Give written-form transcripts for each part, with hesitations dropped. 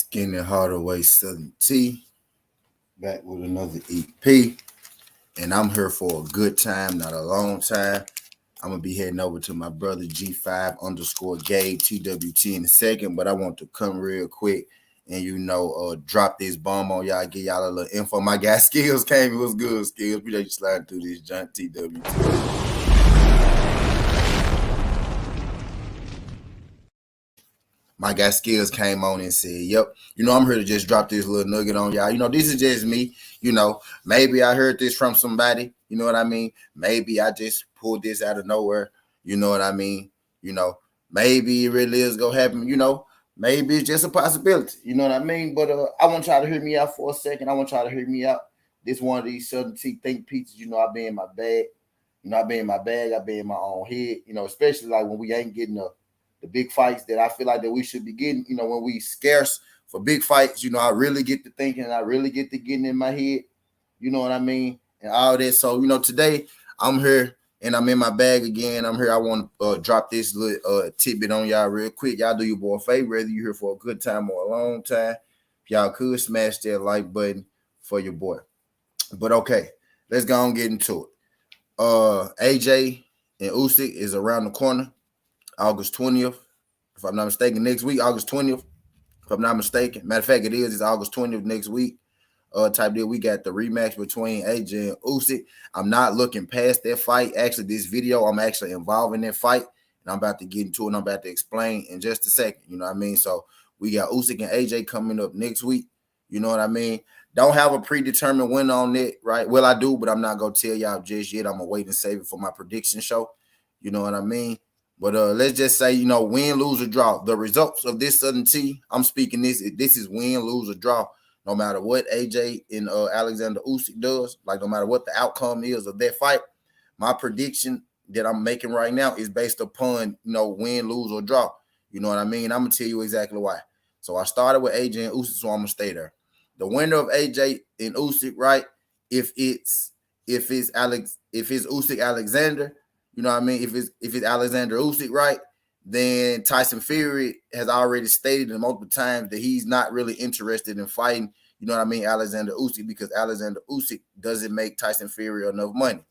Skinny Hardaway Southerntea, back with another EP. And I'm here for a good time, not a long time. I'm going to be heading over to my brother G5_Gabe TWT in a second, but I want to come real quick and, drop this bomb on y'all, give y'all a little info. My guy Skills came. It was good, Skills. We just sliding through this junk TWT. My guy Skills came on and said, yep, I'm here to just drop this little nugget on y'all. This is just me. Maybe I heard this from somebody. You know what I mean? Maybe I just pulled this out of nowhere. You know what I mean? Maybe it really is going to happen. Maybe it's just a possibility. You know what I mean? But I want y'all to hear me out for a second. I want y'all to hear me out. This one of these Southerntea think pieces, I've been in my bag. I've been in my bag. I've been in my own head, especially like when we ain't getting the big fights that I feel like that we should be getting, when we scarce for big fights, I really get to thinking and I really get to getting in my head, you know what I mean? And all that. So, today I'm here and I'm in my bag again. I'm here. I want to drop this little tidbit on y'all real quick. Y'all do your boy a favor, whether you're here for a good time or a long time. If y'all could smash that like button for your boy. But okay, let's go and get into it. AJ and Usyk is around the corner. August 20th, if I'm not mistaken, next week, August 20th, if I'm not mistaken. Matter of fact, it's August 20th next week. Type deal. We got the rematch between AJ and Usyk. I'm not looking past that fight. Actually, this video, I'm actually involved in that fight, and I'm about to get into it, and I'm about to explain in just a second. You know what I mean? So we got Usyk and AJ coming up next week. You know what I mean? Don't have a predetermined winner on it, right? Well, I do, but I'm not going to tell y'all just yet. I'm going to wait and save it for my prediction show. You know what I mean? But let's just say, win, lose, or draw. The results of this Southerntea, I'm speaking this is win, lose, or draw. No matter what AJ and Alexander Usyk does, like no matter what the outcome is of that fight, my prediction that I'm making right now is based upon, win, lose, or draw. You know what I mean? I'm going to tell you exactly why. So I started with AJ and Usyk, so I'm going to stay there. The winner of AJ and Usyk, right, if it's Usyk Alexander, you know what I mean? If it's Alexander Usyk, right, then Tyson Fury has already stated multiple times that he's not really interested in fighting, you know what I mean, Alexander Usyk, because Alexander Usyk doesn't make Tyson Fury enough money.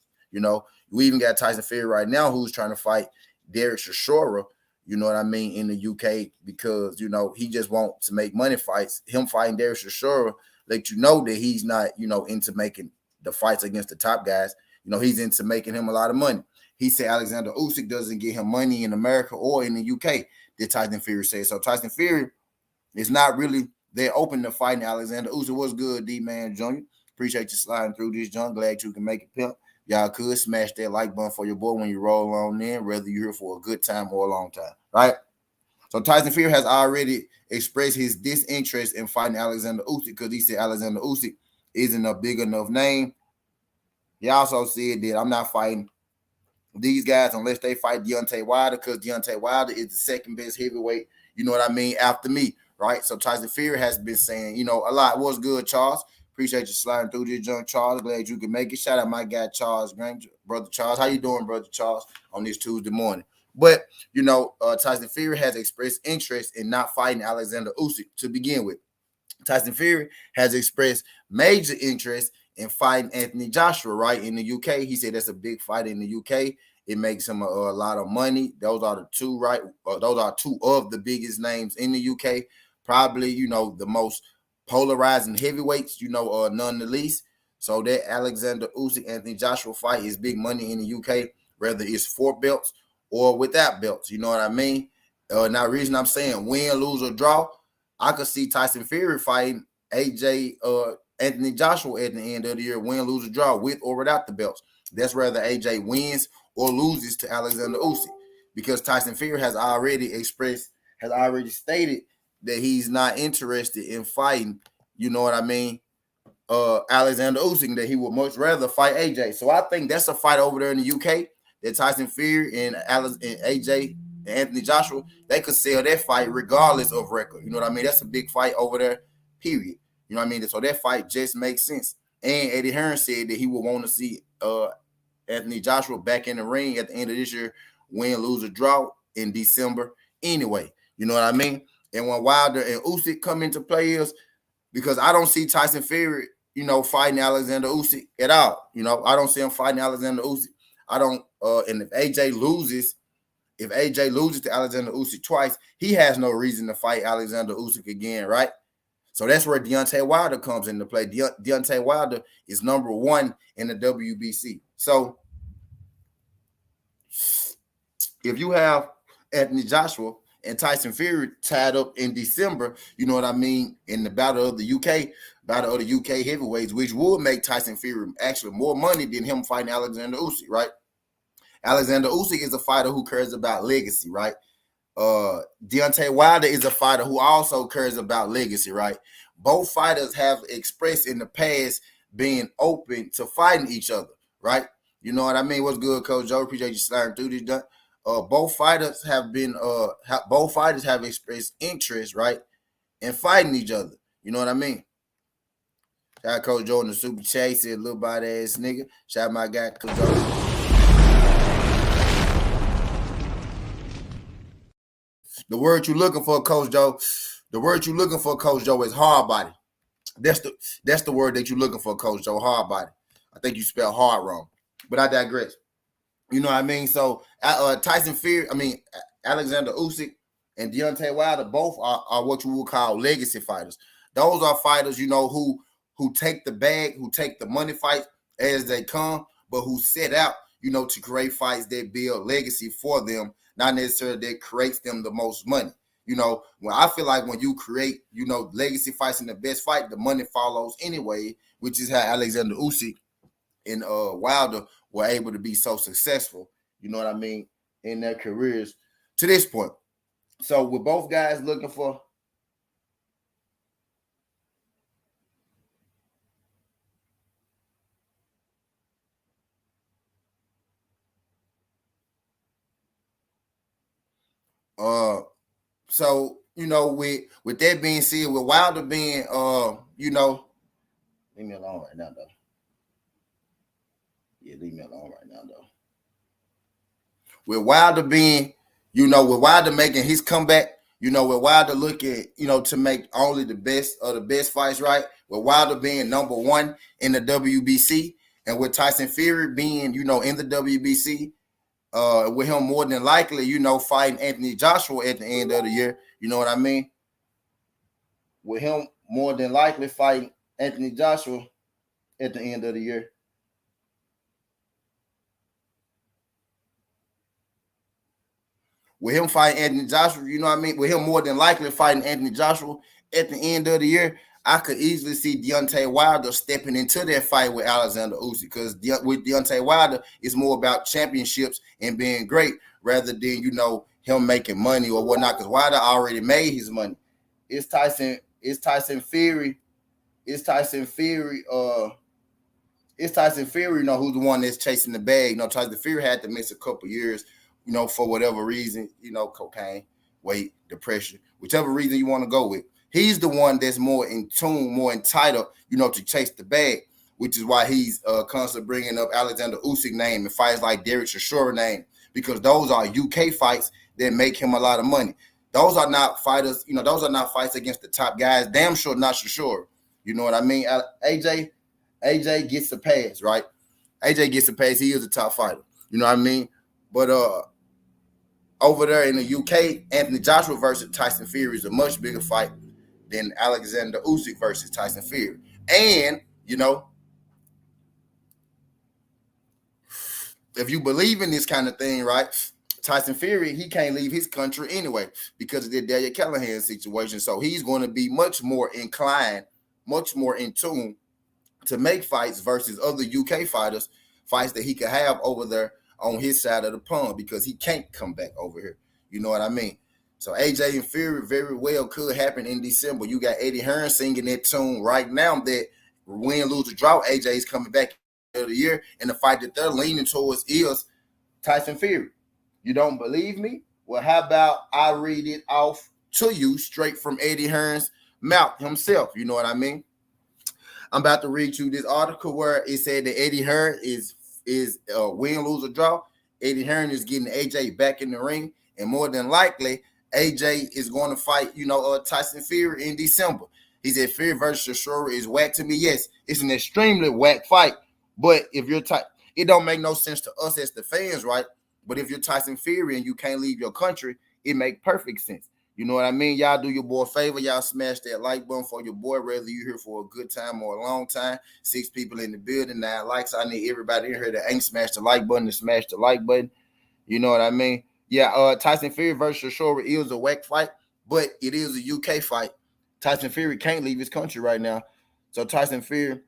We even got Tyson Fury right now who's trying to fight Derek Chisora, you know what I mean, in the UK because, he just wants to make money fights. Him fighting Derek Chisora let you know that he's not, into making the fights against the top guys. He's into making him a lot of money. He said Alexander Usyk doesn't get him money in America or in the UK, did Tyson Fury say. So Tyson Fury is not really there open to fighting Alexander Usyk. What's good, D-Man Jr.? Appreciate you sliding through this, John. Glad you can make it, pimp. y'all could smash that like button for your boy when you roll on in, whether you're here for a good time or a long time, right? So Tyson Fury has already expressed his disinterest in fighting Alexander Usyk because he said Alexander Usyk isn't a big enough name. He also said that I'm not fighting these guys unless they fight Deontay Wilder because Deontay Wilder is the second best heavyweight, you know what I mean, after me, right? So Tyson Fury has been saying, you know, a lot. What's good, Charles? Appreciate you sliding through this junk, Charles. Glad you can make it. Shout out my guy, Charles, brother Charles. How you doing, brother Charles, on this Tuesday morning? But, you know, Tyson Fury has expressed interest in not fighting Alexander Usyk to begin with. Tyson Fury has expressed major interest in fighting Anthony Joshua, right, in the UK. He said that's a big fight in the UK. It makes him a lot of money. Those are the two, right? Those are two of the biggest names in the UK. Probably, you know, the most polarizing heavyweights, you know, none the least. So that Alexander Usyk, Anthony Joshua fight is big money in the UK, whether it's for belts or without belts. You know what I mean? Now, the reason I'm saying win, lose, or draw, I could see Tyson Fury fighting AJ Anthony Joshua at the end of the year, win, lose, or draw, with or without the belts. That's whether AJ wins or loses to Alexander Usyk, because Tyson Fury has already stated that he's not interested in fighting. You know what I mean? Alexander Usyk, that he would much rather fight AJ. So I think that's a fight over there in the UK that Tyson Fury and AJ and Anthony Joshua, they could sell that fight regardless of record. You know what I mean? That's a big fight over there, period. You know what I mean? So that fight just makes sense. And Eddie Hearn said that he would want to see Anthony Joshua back in the ring at the end of this year, win, lose, or draw in December anyway. You know what I mean? And when Wilder and Usyk come into play is because I don't see Tyson Fury, you know, fighting Alexander Usyk at all. You know, I don't see him fighting Alexander Usyk. I don't and if AJ loses to Alexander Usyk twice, he has no reason to fight Alexander Usyk again, right? So that's where Deontay Wilder comes into play. Deontay Wilder is number one in the WBC. So if you have Anthony Joshua and Tyson Fury tied up in December, you know what I mean, in the battle of the UK heavyweights, which would make Tyson Fury actually more money than him fighting Alexander Usyk, right? Alexander Usyk is a fighter who cares about legacy, right? Deontay Wilder is a fighter who also cares about legacy, right? Both fighters have expressed in the past being open to fighting each other, right? You know what I mean? What's good, Coach Joe? Appreciate you sliding through this. Both fighters have expressed interest, right, in fighting each other. You know what I mean? Shout out Coach Joe in the super chat. He said, little body ass nigga. Shout out my guy, Coach Joe. The word you looking for, Coach Joe. The word you looking for, Coach Joe, is hard body. That's the word that you're looking for, Coach Joe. Hard body. I think you spelled hard wrong, but I digress. You know what I mean? So Tyson Fury, Alexander Usyk and Deontay Wilder both are what you would call legacy fighters. Those are fighters, you know, who take the bag, who take the money fights as they come, but who set out, you know, to create fights that build legacy for them, not necessarily that creates them the most money. You know, when I feel like when you create, you know, legacy fights in the best fight, the money follows anyway, which is how Alexander Usyk and Wilder were able to be so successful, you know what I mean, in their careers to this point. So with both guys looking for so you know, with that being said, with Wilder being you know, leave me alone right now though. Yeah, leave me alone right now though. With Wilder being, you know, with Wilder making his comeback, you know, with Wilder looking, you know, to make only the best of the best fights, right? With Wilder being number one in the WBC, and with Tyson Fury being, you know, in the WBC, with him more than likely, you know, fighting Anthony Joshua at the end of the year, you know what I mean? With him more than likely fighting Anthony Joshua at the end of the year. With him fighting Anthony Joshua, you know what I mean? With him more than likely fighting Anthony Joshua at the end of the year, I could easily see Deontay Wilder stepping into that fight with Alexander Usyk because with Deontay Wilder, it's more about championships and being great rather than him making money or whatnot. Because Wilder already made his money. It's Tyson. It's Tyson Fury. It's Tyson Fury. It's Tyson Fury, who's the one that's chasing the bag. Tyson Fury had to miss a couple years, for whatever reason, cocaine, weight, depression, whichever reason you want to go with. He's the one that's more in tune, more entitled, to chase the bag, which is why he's constantly bringing up Alexander Usyk name and fights like Derek Chisora name, because those are UK fights that make him a lot of money. Those are not fighters, those are not fights against the top guys. Damn sure not Chisora. You know what I mean? AJ gets a pass, right? AJ gets a pass. He is a top fighter. You know what I mean? But over there in the UK, Anthony Joshua versus Tyson Fury is a much bigger fight than Alexander Usyk versus Tyson Fury. And, if you believe in this kind of thing, right, Tyson Fury, he can't leave his country anyway because of the Daniel Callahan situation. So he's going to be much more inclined, much more in tune to make fights versus other UK fighters, fights that he could have over there on his side of the pond because he can't come back over here. You know what I mean? So AJ and Fury very well could happen in December. You got Eddie Hearn singing that tune right now that win, lose, or draw, AJ is coming back of the year, and the fight that they're leaning towards is Tyson Fury. You don't believe me? Well, how about I read it off to you straight from Eddie Hearn's mouth himself? You know what I mean? I'm about to read you this article where it said that Eddie Hearn is win, lose, or draw. Eddie Hearn is getting AJ back in the ring, and more than likely, AJ is going to fight, Tyson Fury in December. He said Fury versus Chisora is whack to me. Yes, it's an extremely whack fight, but if you're it don't make no sense to us as the fans, right? But if you're Tyson Fury and you can't leave your country, it makes perfect sense. You know what I mean? Y'all do your boy a favor. Y'all smash that like button for your boy, whether you're here for a good time or a long time. 6 people in the building, 9 likes. I need everybody in here that ain't smashed the like button to smash the like button. You know what I mean? Yeah, Tyson Fury versus Chisora is a whack fight, but it is a UK fight. Tyson Fury can't leave his country right now. So Tyson Fury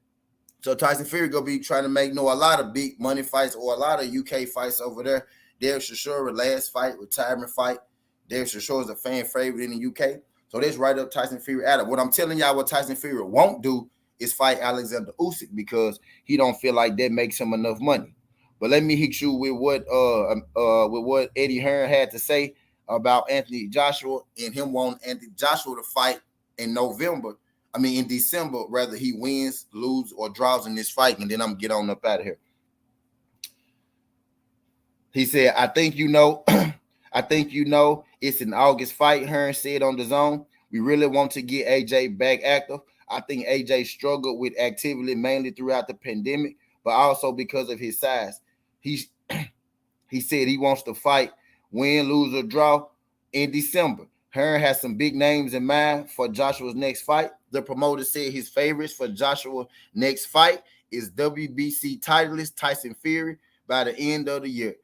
gonna be trying to make a lot of big money fights or a lot of UK fights over there. Derek Chisora, last fight, retirement fight. Derek Chisora is a fan favorite in the UK. So that's right up Tyson Fury at it. What I'm telling y'all, what Tyson Fury won't do is fight Alexander Usyk because he don't feel like that makes him enough money. But let me hit you with what Eddie Hearn had to say about Anthony Joshua and him wanting Anthony Joshua to fight in December, rather he wins, lose, or draws in this fight, and then I'm gonna get on up out of here. He said, I think it's an August fight, Hearn said on the Zone. We really want to get AJ back active. I think AJ struggled with activity mainly throughout the pandemic, but also because of his size. He said he wants to fight, win, lose, or draw in December. Hearn has some big names in mind for Joshua's next fight. The promoter said his favorites for Joshua's next fight is WBC titleist Tyson Fury by the end of the year.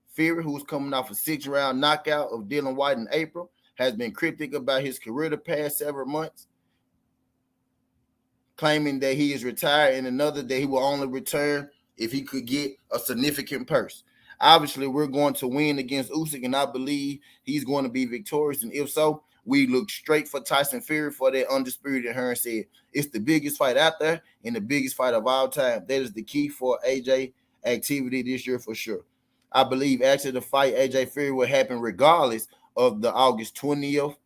Fury, who's coming off a 6-round knockout of Dylan White in April, has been cryptic about his career the past several months, claiming that he is retired and another that he will only return if he could get a significant purse. Obviously, we're going to win against Usyk, and I believe he's going to be victorious. And if so, we look straight for Tyson Fury for that undisputed. Hearn said it's the biggest fight out there and the biggest fight of all time. That is the key for AJ activity this year for sure. I believe after the fight, AJ Fury will happen regardless of the August 20th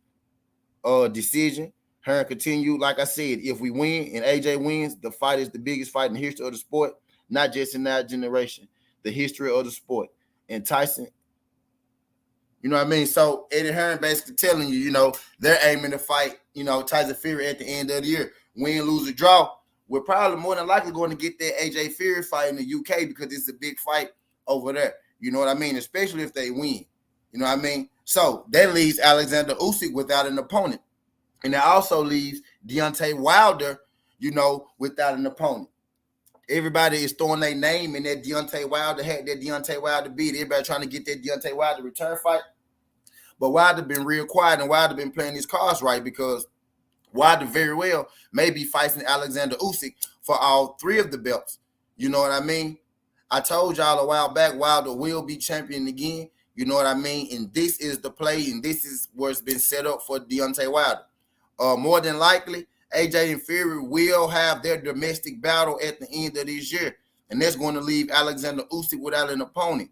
decision. Hearn continued, like I said, if we win and AJ wins, the fight is the biggest fight in the history of the sport, not just in our generation, the history of the sport. And Tyson, you know what I mean? So Eddie Hearn basically telling you, they're aiming to fight, Tyson Fury at the end of the year. Win, lose, or draw. We're probably more than likely going to get that AJ Fury fight in the UK because it's a big fight over there. You know what I mean? Especially if they win. You know what I mean? So that leaves Alexander Usyk without an opponent. And that also leaves Deontay Wilder, without an opponent. Everybody is throwing their name in that Deontay Wilder hat, that Deontay Wilder beat. Everybody trying to get that Deontay Wilder return fight. But Wilder been real quiet, and Wilder been playing his cards right because Wilder very well may be fighting Alexander Usyk for all three of the belts. You know what I mean? I told y'all a while back, Wilder will be champion again. You know what I mean? And this is the play, and this is what's been set up for Deontay Wilder. More than likely, AJ and Fury will have their domestic battle at the end of this year, and that's going to leave Alexander Usyk without an opponent.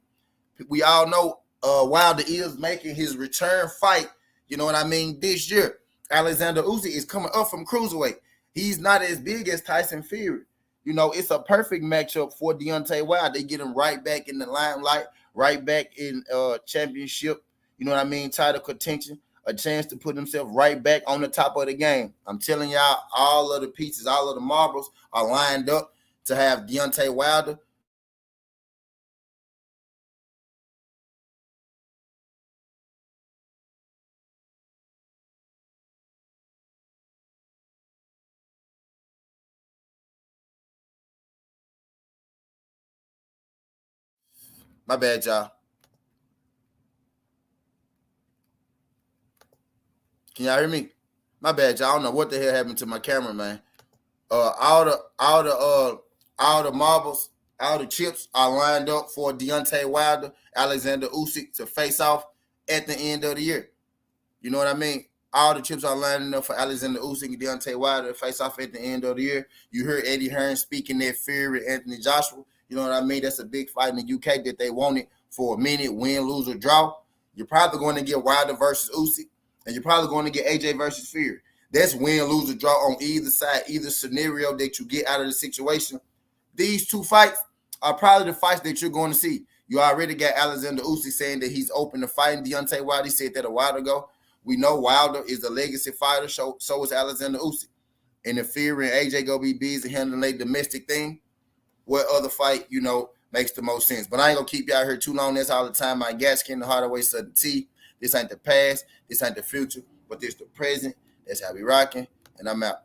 We all know Wilder is making his return fight, you know what I mean, this year. Alexander Usyk is coming up from cruiserweight. He's not as big as Tyson Fury. You know, it's a perfect matchup for Deontay Wilder. They get him right back in the limelight, right back in championship, you know what I mean, title contention, a chance to put himself right back on the top of the game. I'm telling y'all, all of the pieces, all of the marbles are lined up to have Deontay Wilder. My bad, y'all. Can y'all hear me? My bad, y'all. I don't know what the hell happened to my camera, man. All the marbles, all the chips are lined up for Deontay Wilder, Alexander Usyk to face off at the end of the year. You know what I mean? All the chips are lining up for Alexander Usyk and Deontay Wilder to face off at the end of the year. You heard Eddie Hearn speaking at Fury, Anthony Joshua. You know what I mean? That's a big fight in the UK that they wanted for a minute, win, lose, or draw. You're probably going to get Wilder versus Usyk, and you're probably going to get AJ versus Fury. That's win, lose, or draw on either side, either scenario that you get out of the situation. These two fights are probably the fights that you're going to see. You already got Alexander Usyk saying that he's open to fighting Deontay Wilder. He said that a while ago. We know Wilder is a legacy fighter, so is Alexander Usyk. And if Fury and AJ go be busy handling their domestic thing, what other fight, you know, makes the most sense? But I ain't going to keep y'all here too long. That's all the time. My Gaskin, the Hardaway, Southerntea. This ain't the past. This ain't the future. But this the present. That's how we rocking. And I'm out.